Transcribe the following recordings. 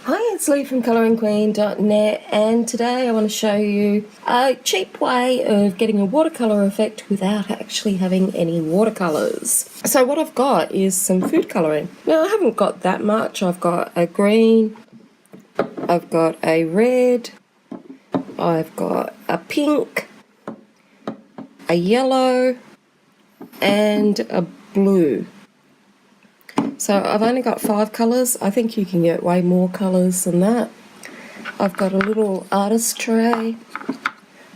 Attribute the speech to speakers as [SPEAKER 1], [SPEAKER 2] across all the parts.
[SPEAKER 1] Hi, it's Lee from coloringqueen.net, and today I want to show you a cheap way of getting a watercolour effect without actually having any watercolours. So what I've got is some food colouring. Now I haven't got that much. I've got a green, I've got a red, I've got a pink, a yellow and a blue. So I've only got 5 colours. I think you can get way more colours than that. I've got a little artist tray,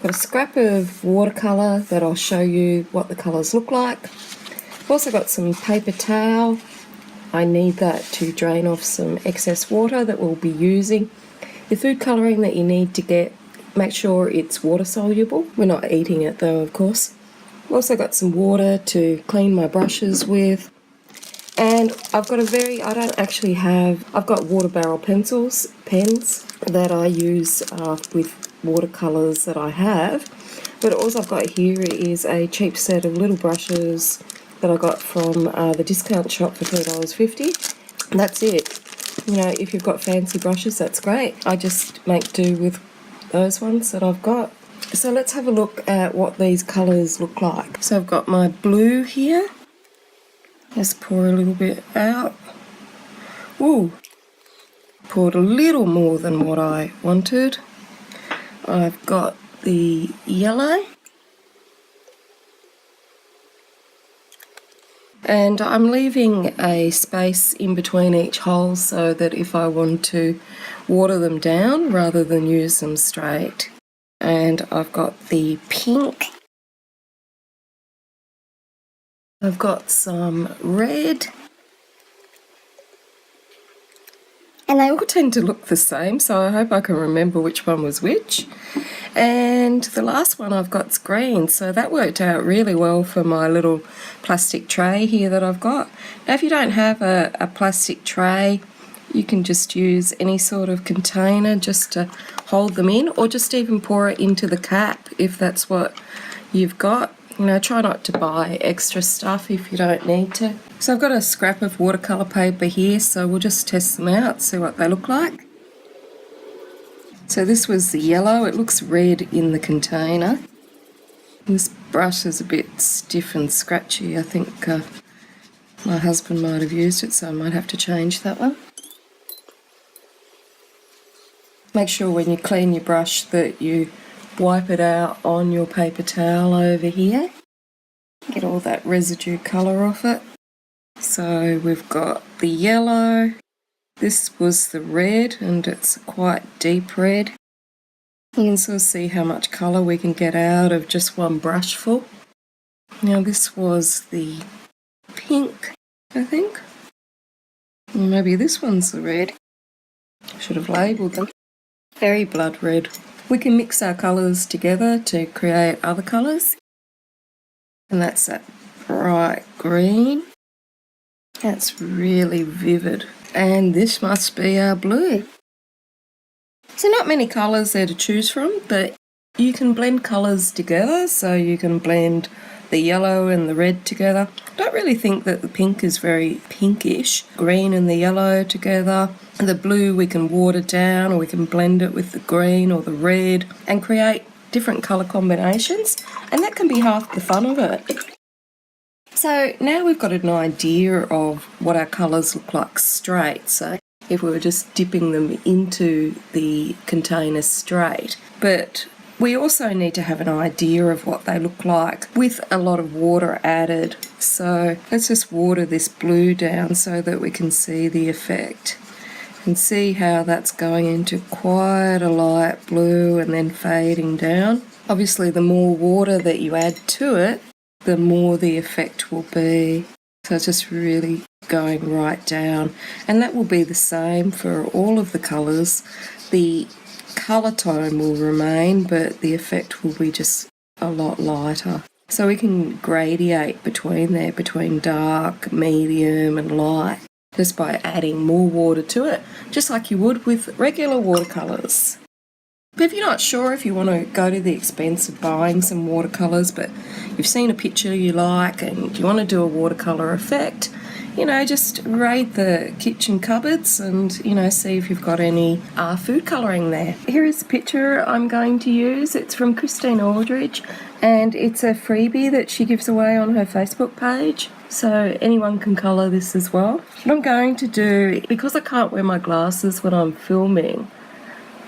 [SPEAKER 1] got a scrap of watercolour that I'll show you what the colours look like. I've also got some paper towel. I need that to drain off some excess water that we'll be using. The food colouring that you need to get, make sure it's water soluble. We're not eating it though, of course. I've also got some water to clean my brushes with. And I've got I've got water barrel pens that I use with watercolours that I have. But all I've got here is a cheap set of little brushes that I got from the discount shop for $3.50. And that's it. You know, if you've got fancy brushes, that's great. I just make do with those ones that I've got. So let's have a look at what these colours look like. So I've got my blue here. Just pour a little bit out. Ooh, poured a little more than what I wanted. I've got the yellow. And I'm leaving a space in between each hole so that if I want to water them down rather than use them straight. And I've got the pink. I've got some red, and they all tend to look the same, so I hope I can remember which one was which. And the last one I've got's green, so that worked out really well for my little plastic tray here that I've got. Now if you don't have a plastic tray, you can just use any sort of container just to hold them in, or just even pour it into the cap if that's what you've got. You know, try not to buy extra stuff if you don't need to. So I've got a scrap of watercolour paper here, so we'll just test them out, see what they look like. So this was the yellow. It looks red in the container. This brush is a bit stiff and scratchy. I think my husband might have used it, so I might have to change that one. Make sure when you clean your brush that you wipe it out on your paper towel over here. Get all that residue colour off it. So we've got the yellow. This was the red, and it's quite deep red. You can sort of see how much colour we can get out of just one brush full. Now this was the pink, I think. And maybe this one's the red. Should have labelled them. Very blood red. We can mix our colours together to create other colours. And that's that bright green. That's really vivid. And this must be our blue. So not many colours there to choose from, but you can blend colours together. So you can blend the yellow and the red together. I don't really think that the pink is very pinkish. Green and the yellow together. The blue we can water down, or we can blend it with the green or the red and create different colour combinations, and that can be half the fun of it. So now we've got an idea of what our colours look like straight, so if we were just dipping them into the container straight. But we also need to have an idea of what they look like with a lot of water added. So let's just water this blue down so that we can see the effect. And see how that's going into quite a light blue and then fading down. Obviously the more water that you add to it, the more the effect will be. So it's just really going right down. And that will be the same for all of the colours. The colour tone will remain, but the effect will be just a lot lighter. So we can gradiate between dark, medium and light, just by adding more water to it, just like you would with regular watercolours. But if you're not sure if you want to go to the expense of buying some watercolours, but you've seen a picture you like and you want to do a watercolour effect, just raid the kitchen cupboards and, see if you've got any food colouring there. Here is a picture I'm going to use. It's from Christine Aldridge, and it's a freebie that she gives away on her Facebook page. So anyone can colour this as well. What I'm going to do, because I can't wear my glasses when I'm filming,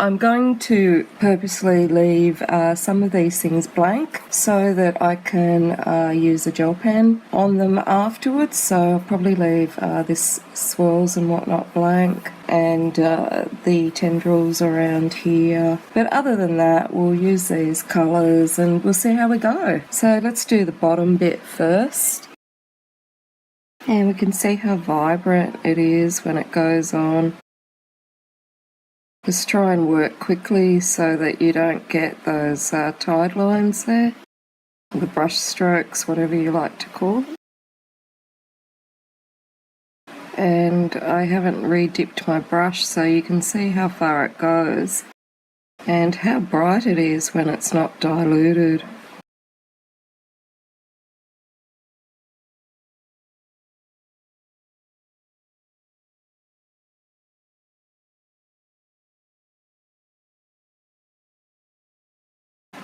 [SPEAKER 1] I'm going to purposely leave some of these things blank so that I can use a gel pen on them afterwards. So I'll probably leave this swirls and whatnot blank, and the tendrils around here. But other than that, we'll use these colours and we'll see how we go. So let's do the bottom bit first. And we can see how vibrant it is when it goes on. Just try and work quickly so that you don't get those tide lines there, the brush strokes, whatever you like to call them. And I haven't re-dipped my brush, so you can see how far it goes and how bright it is when it's not diluted.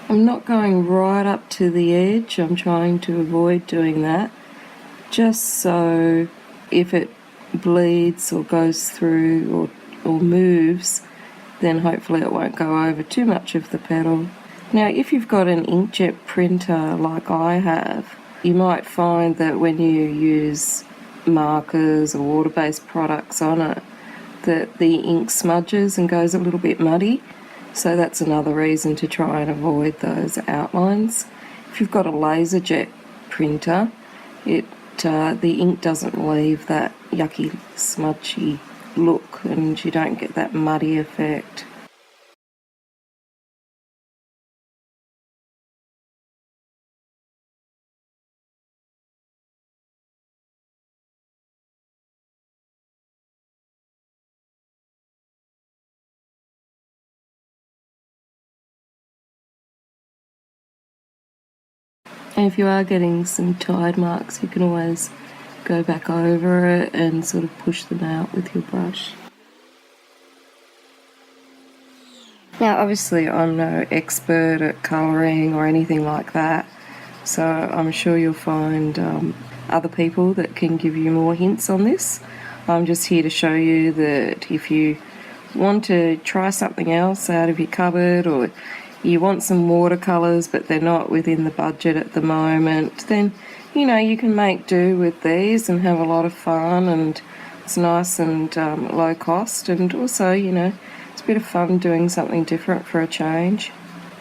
[SPEAKER 1] I'm not going right up to the edge. I'm trying to avoid doing that, just so if it bleeds or goes through or moves, then hopefully it won't go over too much of the petal. Now, if you've got an inkjet printer like I have, you might find that when you use markers or water-based products on it, that the ink smudges and goes a little bit muddy. So that's another reason to try and avoid those outlines. If you've got a laserjet printer, the ink doesn't leave that yucky, smudgy look, and you don't get that muddy effect. And if you are getting some tide marks, you can always go back over it and sort of push them out with your brush. Now, obviously, I'm no expert at colouring or anything like that, so I'm sure you'll find other people that can give you more hints on this. I'm just here to show you that if you want to try something else out of your cupboard, or you want some watercolours but they're not within the budget at the moment, then you can make do with these and have a lot of fun, and it's nice and low cost, and also it's a bit of fun doing something different for a change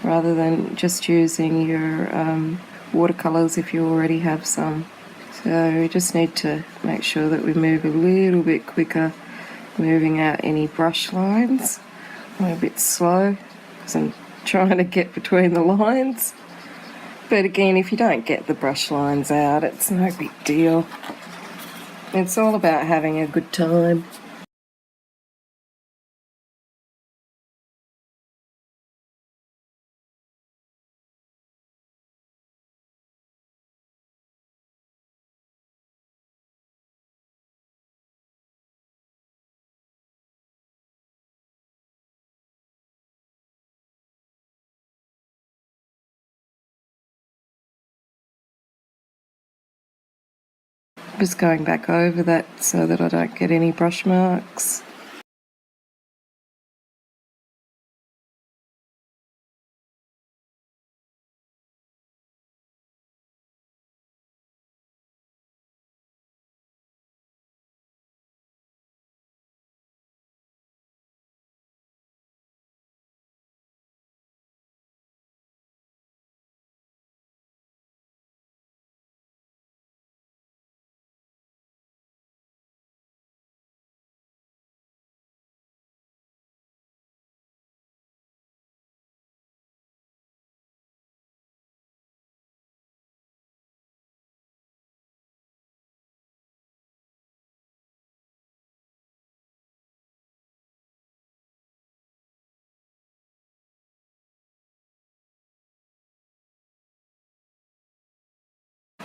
[SPEAKER 1] rather than just using your watercolours if you already have some. So we just need to make sure that we move a little bit quicker, moving out any brush lines. I'm a bit slow because I'm trying to get between the lines. But again, if you don't get the brush lines out, it's no big deal. It's all about having a good time. Just going back over that so that I don't get any brush marks.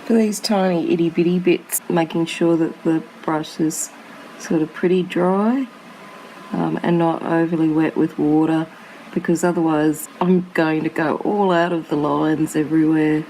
[SPEAKER 1] For these tiny itty bitty bits, making sure that the brush is sort of pretty dry and not overly wet with water, because otherwise I'm going to go all out of the lines everywhere.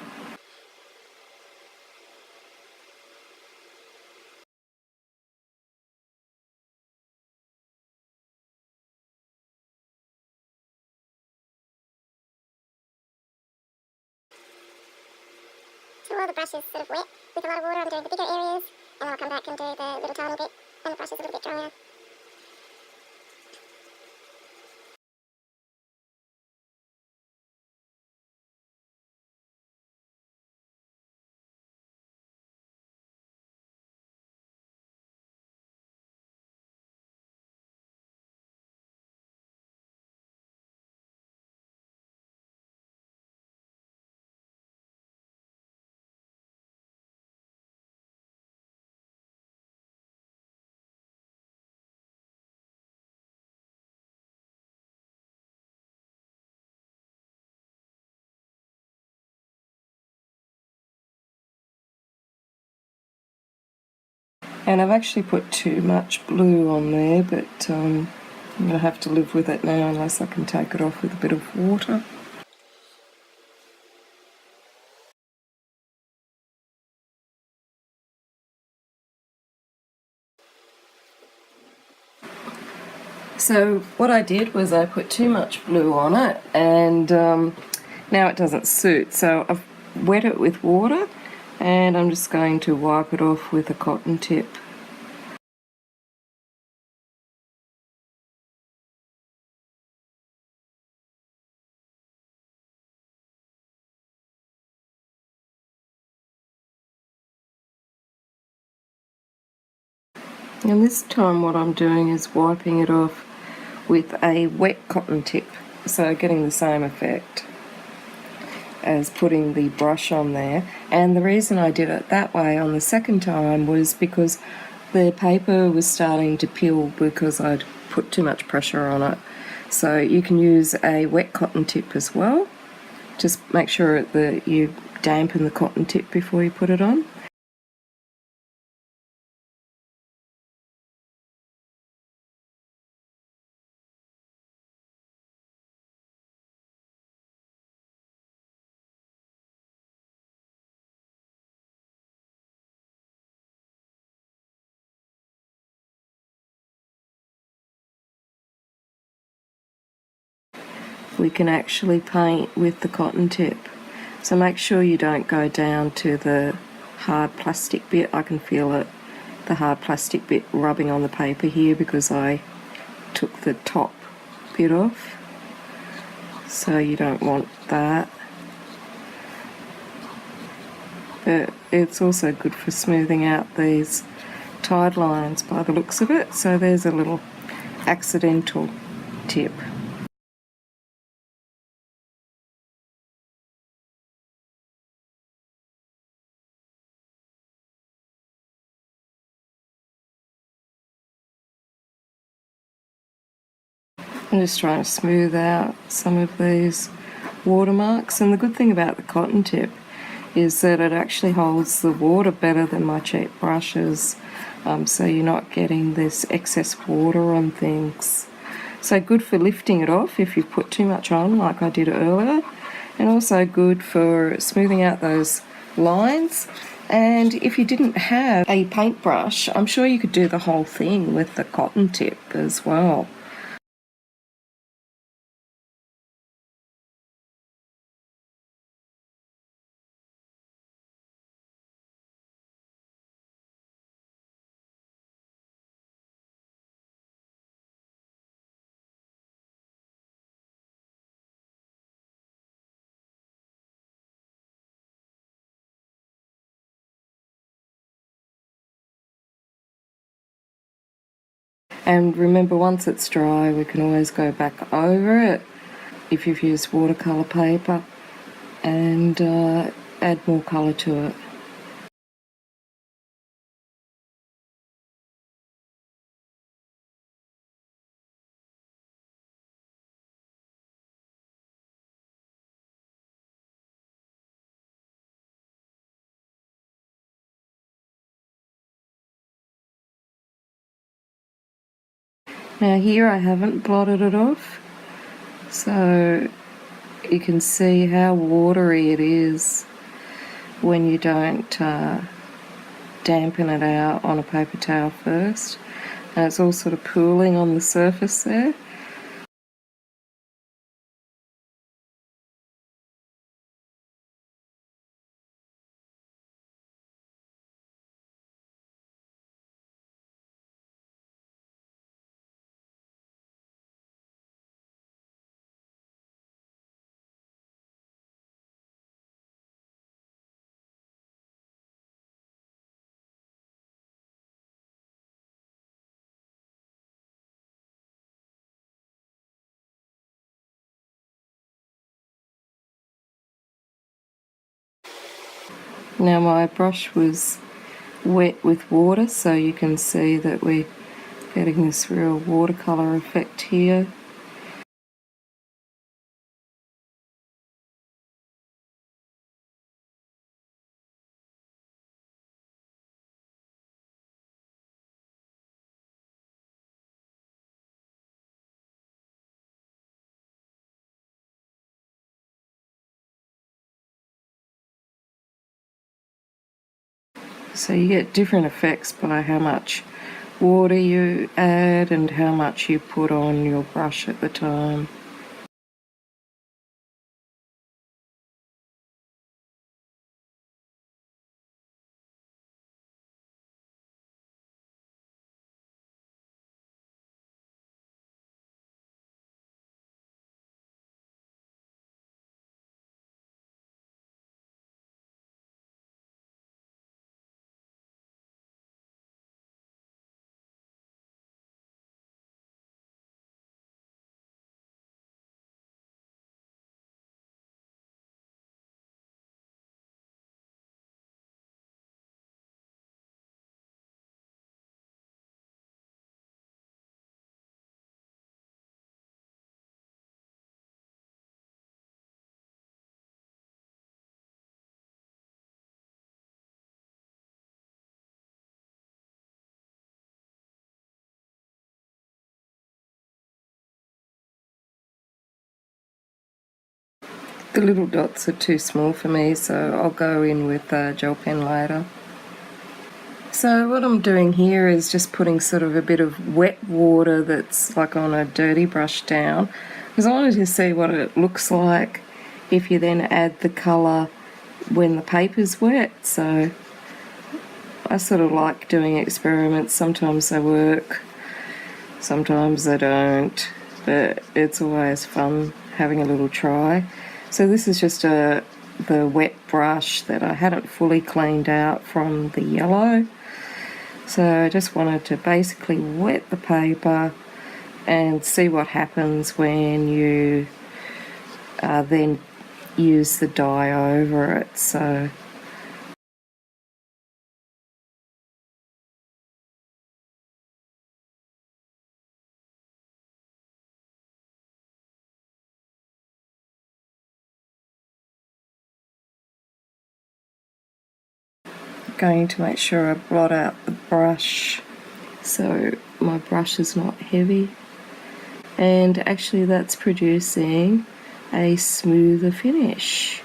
[SPEAKER 2] So while the brush is sort of wet with a lot of water, I'm doing the bigger areas, and then I'll come back and do the little tiny bit when the brush is a little bit drier.
[SPEAKER 1] And I've actually put too much blue on there, but I'm going to have to live with it now unless I can take it off with a bit of water. So what I did was I put too much blue on it, and now it doesn't suit. So I've wet it with water, and I'm just going to wipe it off with a cotton tip. And this time what I'm doing is wiping it off with a wet cotton tip, so getting the same effect as putting the brush on there. And the reason I did it that way on the second time was because the paper was starting to peel because I'd put too much pressure on it. So you can use a wet cotton tip as well. Just make sure that you dampen the cotton tip before you put it on. We can actually paint with the cotton tip. So make sure you don't go down to the hard plastic bit. I can feel it, the hard plastic bit rubbing on the paper here because I took the top bit off. So you don't want that. But it's also good for smoothing out these tide lines by the looks of it. So there's a little accidental tip. I'm just trying to smooth out some of these watermarks, and the good thing about the cotton tip is that it actually holds the water better than my cheap brushes, so you're not getting this excess water on things. So good for lifting it off if you've put too much on like I did earlier, and also good for smoothing out those lines. And if you didn't have a paintbrush, I'm sure you could do the whole thing with the cotton tip as well. And remember, once it's dry, we can always go back over it if you've used watercolor paper and add more colour to it. Now here I haven't blotted it off, so you can see how watery it is when you don't dampen it out on a paper towel first. And it's all sort of pooling on the surface there. Now my brush was wet with water, so you can see that we're getting this real watercolor effect here. So you get different effects by how much water you add and how much you put on your brush at the time. The little dots are too small for me, so I'll go in with a gel pen later. So what I'm doing here is just putting sort of a bit of wet water that's like on a dirty brush down, because I wanted to see what it looks like if you then add the colour when the paper's wet. So I sort of like doing experiments. Sometimes they work, sometimes they don't, but it's always fun having a little try. So this is just the wet brush that I hadn't fully cleaned out from the yellow. So I just wanted to basically wet the paper and see what happens when you then use the dye over it. So going to make sure I blot out the brush so my brush is not heavy, and actually that's producing a smoother finish.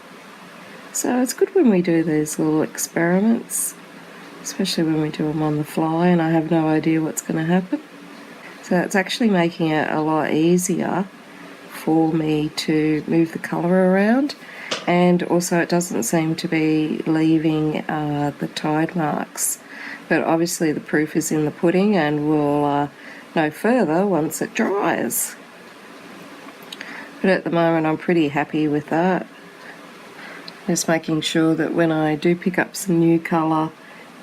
[SPEAKER 1] So it's good when we do these little experiments, especially when we do them on the fly and I have no idea what's going to happen. So it's actually making it a lot easier for me to move the colour around, and also it doesn't seem to be leaving the tide marks. But obviously the proof is in the pudding, and we'll know further once it dries. But at the moment I'm pretty happy with that. Just making sure that when I do pick up some new colour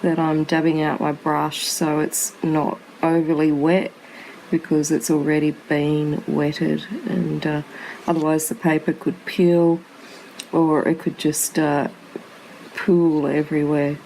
[SPEAKER 1] that I'm dabbing out my brush so it's not overly wet, because it's already been wetted, and otherwise the paper could peel or it could just pool everywhere.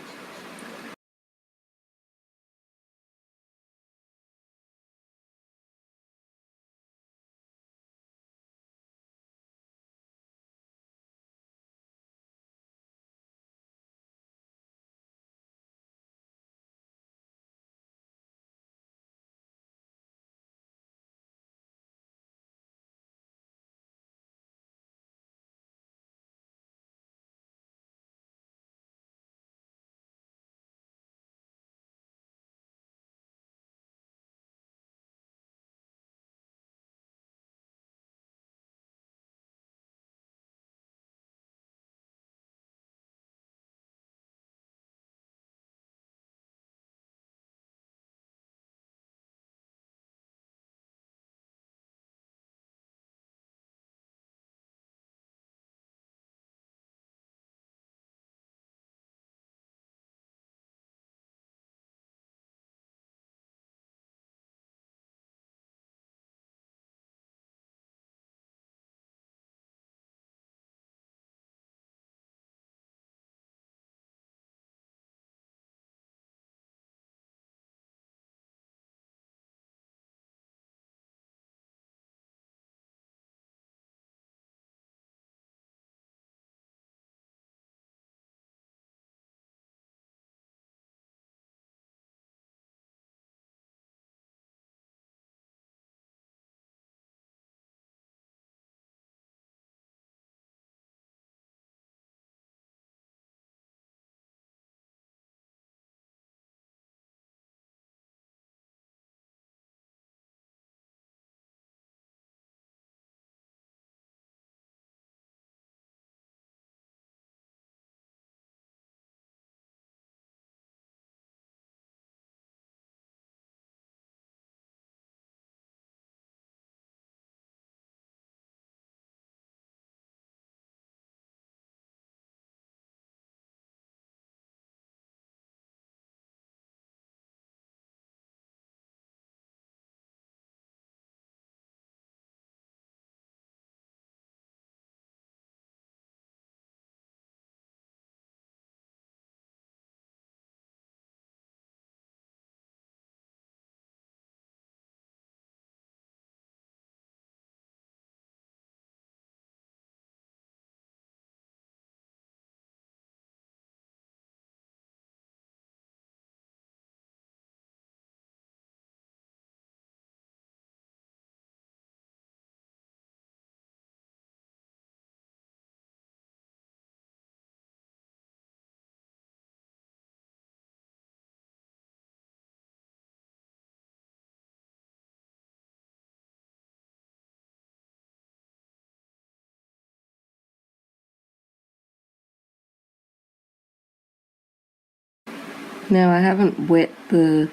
[SPEAKER 1] Now I haven't wet the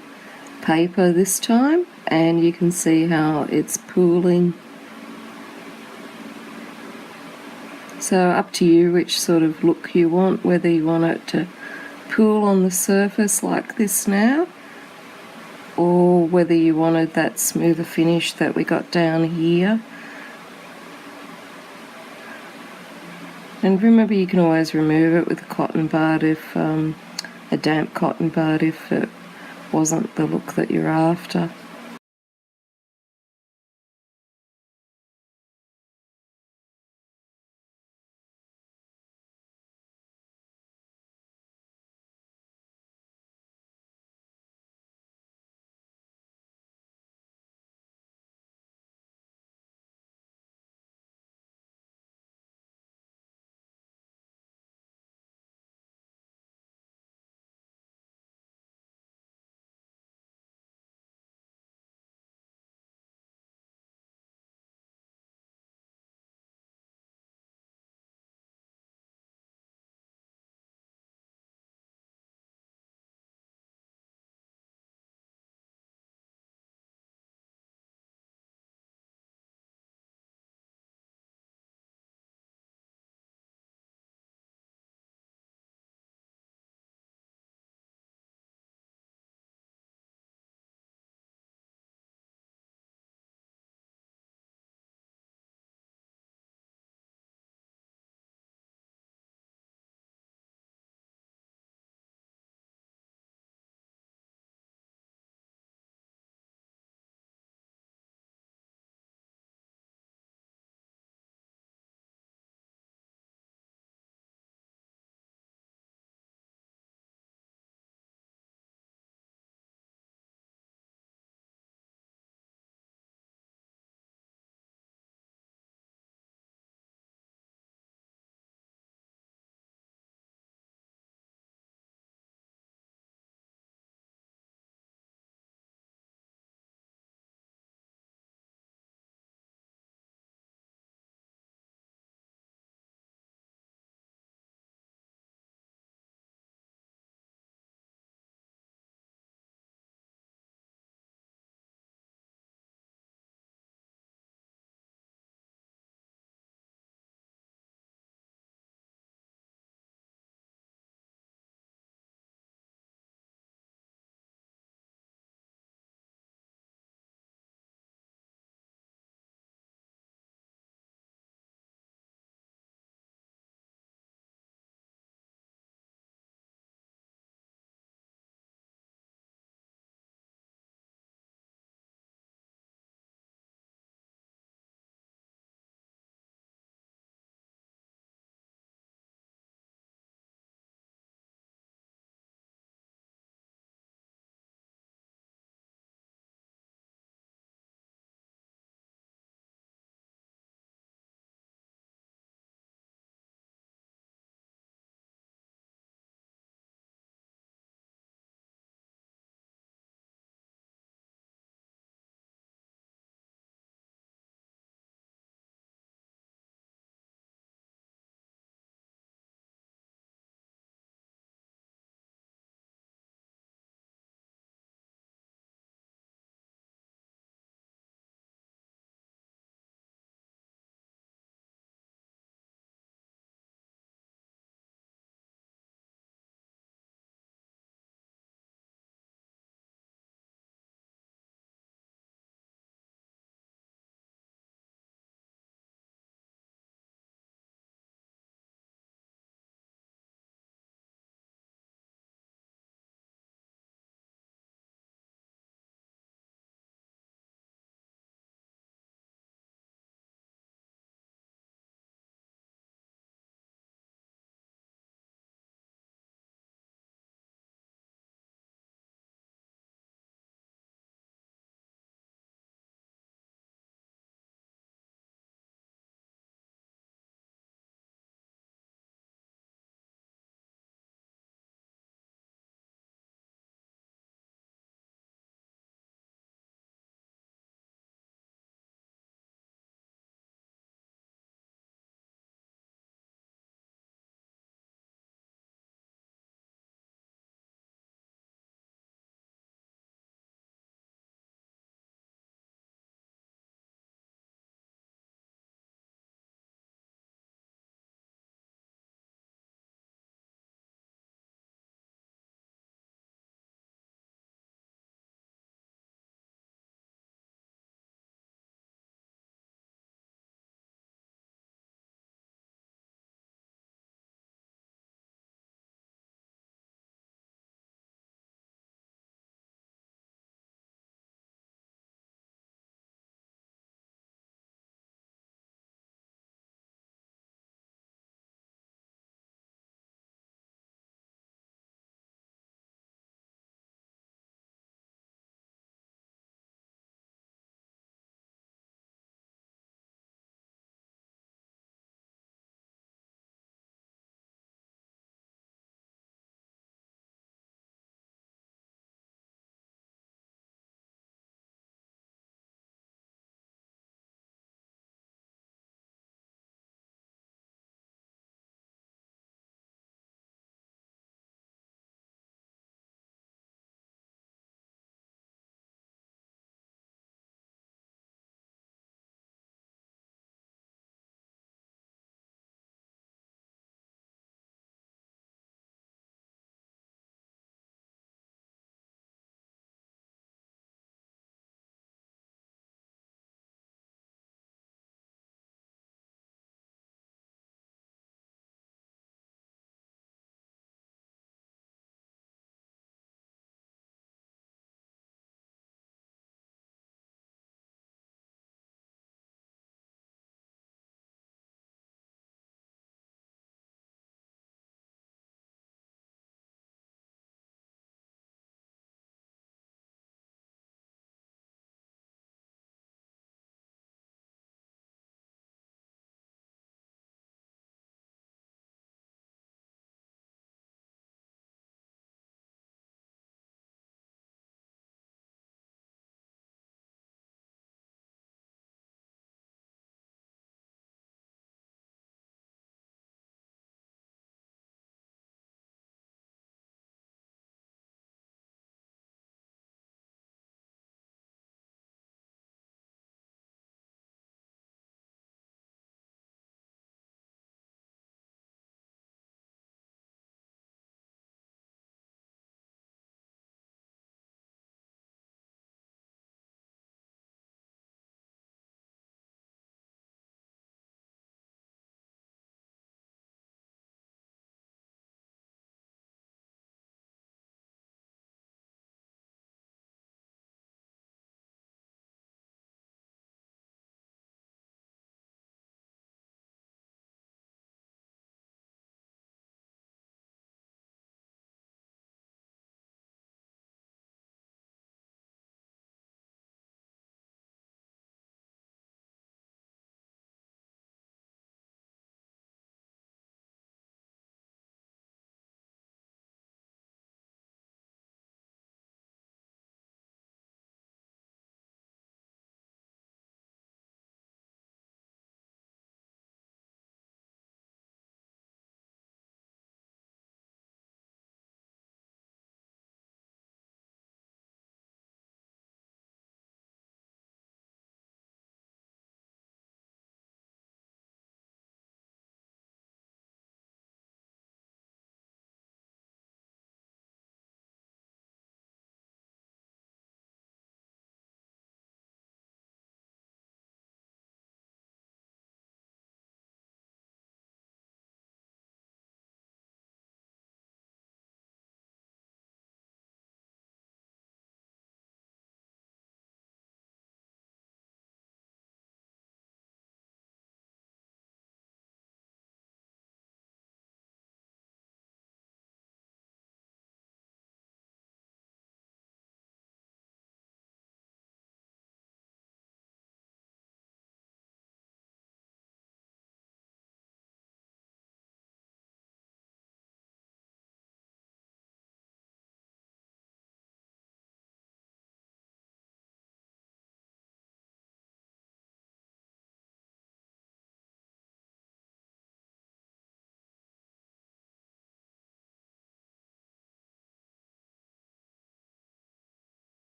[SPEAKER 1] paper this time, and you can see how it's pooling. So up to you which sort of look you want, whether you want it to pool on the surface like this now, or whether you wanted that smoother finish that we got down here. And remember, you can always remove it with a cotton bud, if a damp cotton bud, if it wasn't the look that you're after.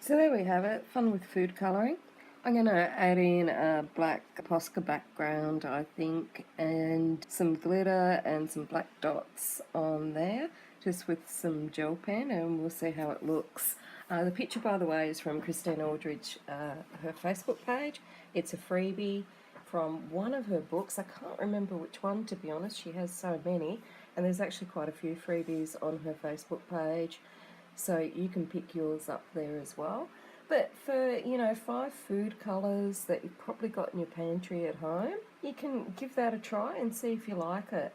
[SPEAKER 1] So there we have it, fun with food colouring. I'm going to add in a black Posca background, I think, and some glitter and some black dots on there, just with some gel pen, and we'll see how it looks. The picture, by the way, is from Christine Aldridge, her Facebook page. It's a freebie from one of her books. I can't remember which one, to be honest. She has so many, and there's actually quite a few freebies on her Facebook page. So you can pick yours up there as well. But for, 5 food colours that you've probably got in your pantry at home, you can give that a try and see if you like it.